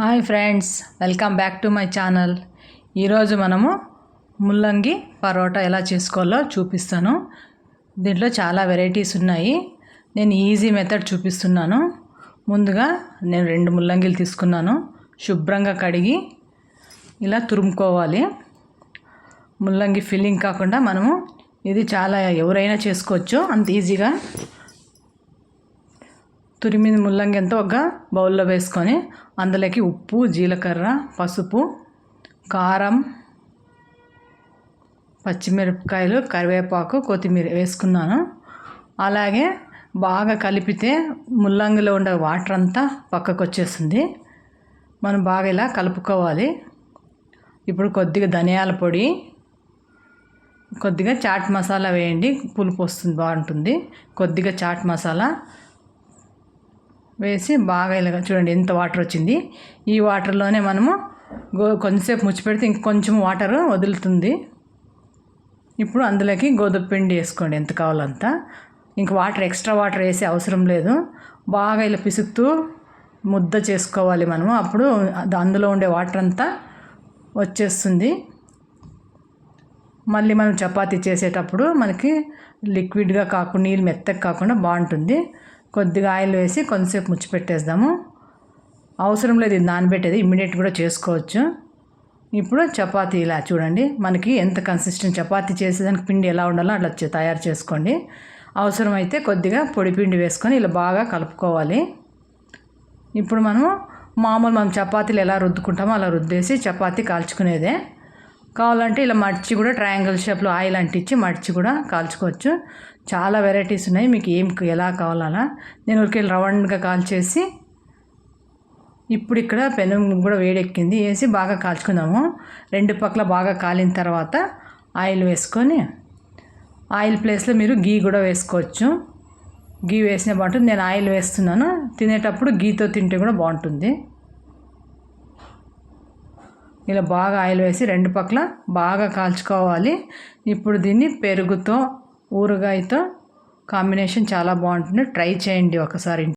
Hi friends, welcome back to my channel. ఈరోజు మనము ముల్లంగి పరోటా ఎలా చేసుకోవాలో చూపిస్తాను. దీంట్లో చాలా వెరైటీస్ ఉన్నాయి. నేను ఈజీ మెథడ్ చూపిస్తున్నాను. ముందుగా నేను 2 ముల్లంగిలు తీసుకున్నాను. శుభ్రంగా కడిగి ఇలా తురుముకోవాలి. ముల్లంగి ఫిల్లింగ్ కాకుండా మనము ఇది చాలా ఎవరైనా చేసుకోవచ్చు, అంత ఈజీగా. తురిమిన ముల్లంగి అంతా ఒక బౌల్లో వేసుకొని అందులోకి ఉప్పు, జీలకర్ర, పసుపు, కారం, పచ్చిమిరపకాయలు, కరివేపాకు, కొత్తిమీర వేసుకున్నాను. అలాగే బాగా కలిపితే ముల్లంగిలో ఉండే వాటర్ అంతా పక్కకు వచ్చేస్తుంది. మనం బాగా ఇలా కలుపుకోవాలి. ఇప్పుడు కొద్దిగా ధనియాల పొడి, కొద్దిగా చాట్ మసాలా వేయండి, పులుపు వస్తుంది, బాగుంటుంది. కొద్దిగా చాట్ మసాలా వేసి బాగా ఇలా చూడండి ఎంత వాటర్ వచ్చింది. ఈ వాటర్లోనే మనము కొంచెంసేపు ముచ్చిపెడితే ఇంకొంచెం వాటర్ వదులుతుంది. ఇప్పుడు అందులోకి గోధుమ పిండి వేసుకోండి, ఎంత కావాలంత. ఇంక వాటర్ ఎక్స్ట్రా వాటర్ వేసే అవసరం లేదు. బాగా ఇలా పిసుకుతూ ముద్ద చేసుకోవాలి మనము. అప్పుడు అందులో ఉండే వాటర్ అంతా వచ్చేస్తుంది. మళ్ళీ మనం చపాతీ చేసేటప్పుడు మనకి లిక్విడ్గా కాకుండా, నీళ్ళు మెత్తగా కాకుండా బాగుంటుంది. కొద్దిగా ఆయిల్ వేసి కొంతసేపు ముచ్చిపెట్టేద్దాము. అవసరం లేదు ఇది నానబెట్టేది, ఇమ్మీడియట్ కూడా చేసుకోవచ్చు. ఇప్పుడు చపాతీ ఇలా చూడండి, మనకి ఎంత కన్సిస్టెంట్ చపాతీ చేసేదానికి పిండి ఎలా ఉండాలో అట్లా తయారు చేసుకోండి. అవసరమైతే కొద్దిగా పొడి పిండి వేసుకొని ఇలా బాగా కలుపుకోవాలి. ఇప్పుడు మనం చపాతీలు ఎలా రుద్దుకుంటామో అలా రుద్దేసి చపాతీ కాల్చుకునేదే. కావాలంటే ఇలా మడిచి కూడా ట్రయాంగిల్ షేప్లో ఆయిల్ అంటించి మడిచి కూడా కాల్చుకోవచ్చు. చాలా వెరైటీస్ ఉన్నాయి, మీకు ఎలా కావాలన్నా. నేను ఊరికే రౌండ్గా కాల్చేసి ఇప్పుడు ఇక్కడ పెనం కూడా వేడెక్కింది, వేసి బాగా కాల్చుకుందాము. 2 పక్కల బాగా కాలిన తర్వాత ఆయిల్ వేసుకొని, ఆయిల్ ప్లేస్లో మీరు గీ కూడా వేసుకోవచ్చు. గీ వేసినా బాగుంటుంది. నేను ఆయిల్ వేస్తున్నాను. తినేటప్పుడు గీతో తింటే కూడా బాగుంటుంది. ఇలా బాగా ఆయిల్ వేసి 2 పక్కల బాగా కాల్చుకోవాలి. ఇప్పుడు దీన్ని పెరుగుతో, ఊరగాయతో కాంబినేషన్ చాలా బాగుంటుంది. ట్రై చేయండి ఒకసారి.